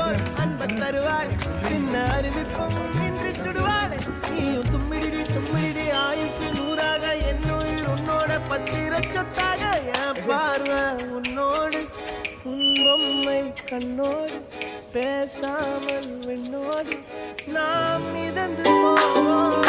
போல் அன்ப தருவாள் சின்ன அறிவிப்பும் இன்றி சுடுவாள் நீயும் தும்மிடி தும்மிடி ஆயுசு நூறாக என்னுயிர் உன்னோட பத்திர சொத்தாக என் பார்வை உன்னோடு உன் பொம்மை கண்ணோடு பேசாமல் விண்ணோடு நாம் மிதந்து போவோம்